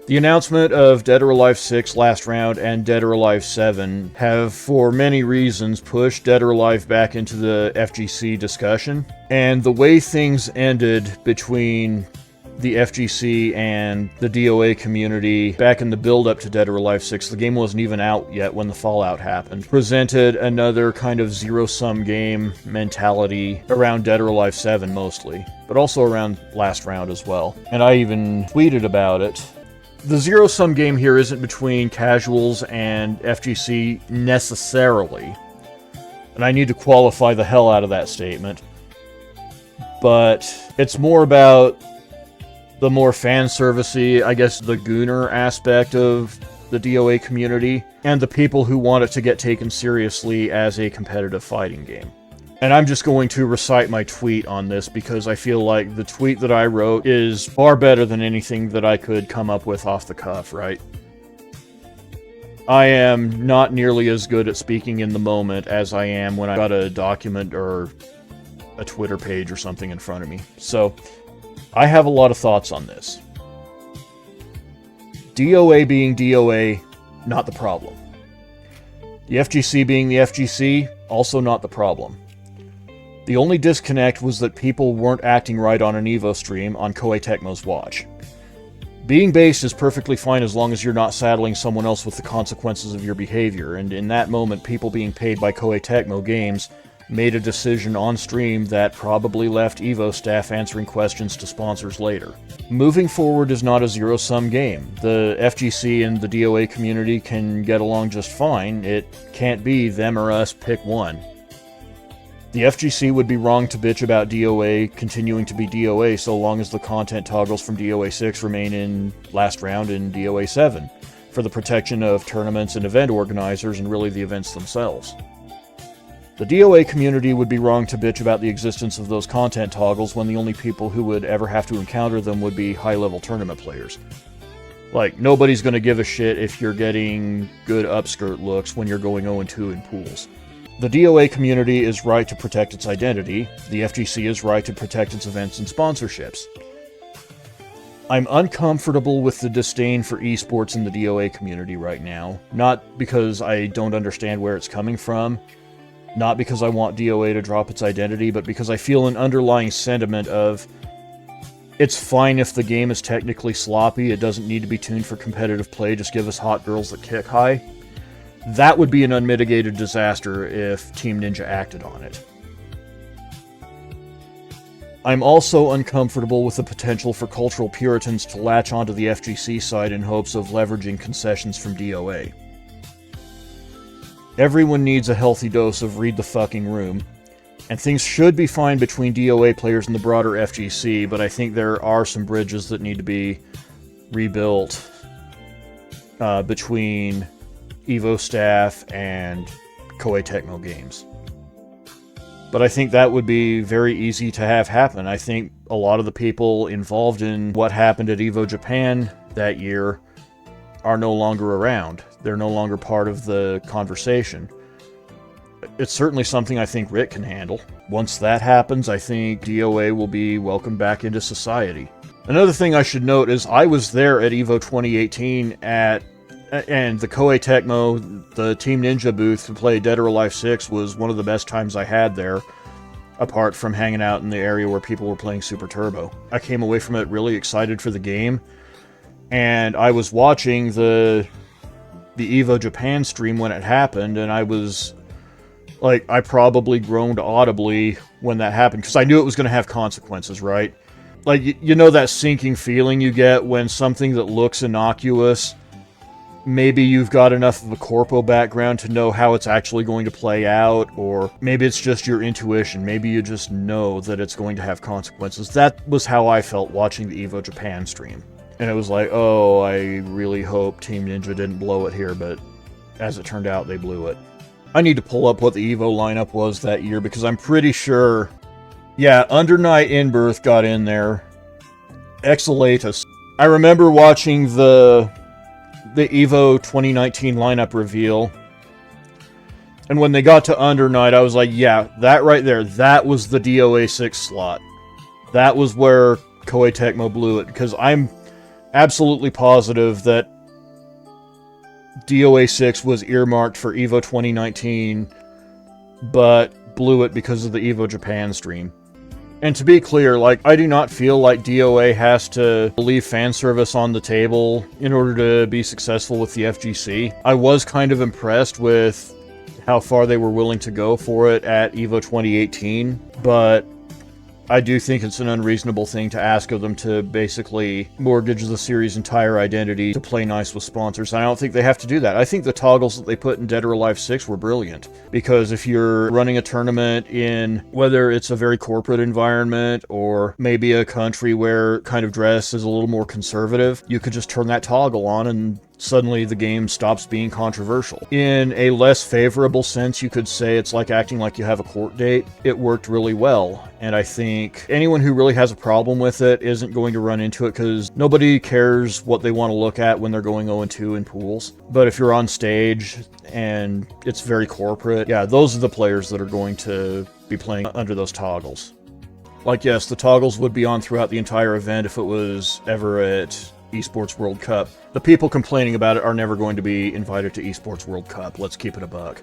The announcement of Dead or Alive 6 Last Round and Dead or Alive 7 have, for many reasons, pushed Dead or Alive back into the FGC discussion. And the way things ended between the FGC and the DOA community back in the build-up to Dead or Alive 6, the game wasn't even out yet when the fallout happened, presented another kind of zero-sum game mentality around Dead or Alive 7 mostly, but also around Last Round as well. And I even tweeted about it. The zero-sum game here isn't between casuals and FGC necessarily, and I need to qualify the hell out of that statement, but it's more about the more fan-servicey, I guess the gooner aspect of the DOA community, and the people who want it to get taken seriously as a competitive fighting game. And I'm just going to recite my tweet on this because I feel like the tweet that I wrote is far better than anything that I could come up with off the cuff, right? I am not nearly as good at speaking in the moment as I am when I've got a document or a Twitter page or something in front of me. So, I have a lot of thoughts on this. DOA being DOA, not the problem. The FGC being the FGC, also not the problem. The only disconnect was that people weren't acting right on an EVO stream on Koei Tecmo's watch. Being based is perfectly fine as long as you're not saddling someone else with the consequences of your behavior, and in that moment, people being paid by Koei Tecmo Games made a decision on stream that probably left EVO staff answering questions to sponsors later. Moving forward is not a zero-sum game. The FGC and the DOA community can get along just fine. It can't be them or us, pick one. The FGC would be wrong to bitch about DOA continuing to be DOA so long as the content toggles from DOA 6 remain in Last Round and DOA 7, for the protection of tournaments and event organizers and really the events themselves. The DOA community would be wrong to bitch about the existence of those content toggles when the only people who would ever have to encounter them would be high-level tournament players. Like, nobody's gonna give a shit if you're getting good upskirt looks when you're going 0-2 in pools. The DOA community is right to protect its identity. The FGC is right to protect its events and sponsorships. I'm uncomfortable with the disdain for esports in the DOA community right now. Not because I don't understand where it's coming from, not because I want DOA to drop its identity, but because I feel an underlying sentiment of, it's fine if the game is technically sloppy, it doesn't need to be tuned for competitive play, just give us hot girls that kick high. That would be an unmitigated disaster if Team Ninja acted on it. I'm also uncomfortable with the potential for cultural puritans to latch onto the FGC side in hopes of leveraging concessions from DOA. Everyone needs a healthy dose of read the fucking room, and things should be fine between DOA players and the broader FGC, but I think there are some bridges that need to be rebuilt between EVO staff and Koei Tecmo Games. But I think that would be very easy to have happen. I think a lot of the people involved in what happened at EVO Japan that year are no longer around. They're no longer part of the conversation. It's certainly something I think Rick can handle. Once that happens, I think DOA will be welcomed back into society. Another thing I should note is I was there at EVO 2018 and the Koei Tecmo, the Team Ninja booth to play Dead or Alive 6 was one of the best times I had there, apart from hanging out in the area where people were playing Super Turbo. I came away from it really excited for the game, and I was watching the EVO Japan stream when it happened, and I was, like, I probably groaned audibly when that happened, because I knew it was going to have consequences, right? Like, you know that sinking feeling you get when something that looks innocuous, maybe you've got enough of a corpo background to know how it's actually going to play out, or maybe it's just your intuition, maybe you just know that it's going to have consequences. That was how I felt watching the EVO Japan stream. And it was like, oh, I really hope Team Ninja didn't blow it here, but as it turned out, they blew it. I need to pull up what the EVO lineup was that year, because I'm pretty sure, yeah, Under Night Inbirth got in there. Exelatus. I remember watching the EVO 2019 lineup reveal, and when they got to Under Night, I was like, yeah, that right there, that was the DOA 6 slot. That was where Koei Tecmo blew it, because absolutely positive that DOA 6 was earmarked for EVO 2019, but blew it because of the EVO Japan stream. And to be clear, like, I do not feel like DOA has to leave fan service on the table in order to be successful with the FGC. I was kind of impressed with how far they were willing to go for it at EVO 2018, but I do think it's an unreasonable thing to ask of them to basically mortgage the series' entire identity to play nice with sponsors. I don't think they have to do that. I think the toggles that they put in Dead or Alive 6 were brilliant. Because if you're running a tournament in, whether it's a very corporate environment or maybe a country where kind of dress is a little more conservative, you could just turn that toggle on and suddenly the game stops being controversial. In a less favorable sense, you could say it's like acting like you have a court date. It worked really well, and I think anyone who really has a problem with it isn't going to run into it because nobody cares what they want to look at when they're going 0-2 in pools. But if you're on stage and it's very corporate, yeah, those are the players that are going to be playing under those toggles. Like, yes, the toggles would be on throughout the entire event if it was ever at Esports World Cup. The people complaining about it are never going to be invited to Esports World Cup. Let's keep it a buck.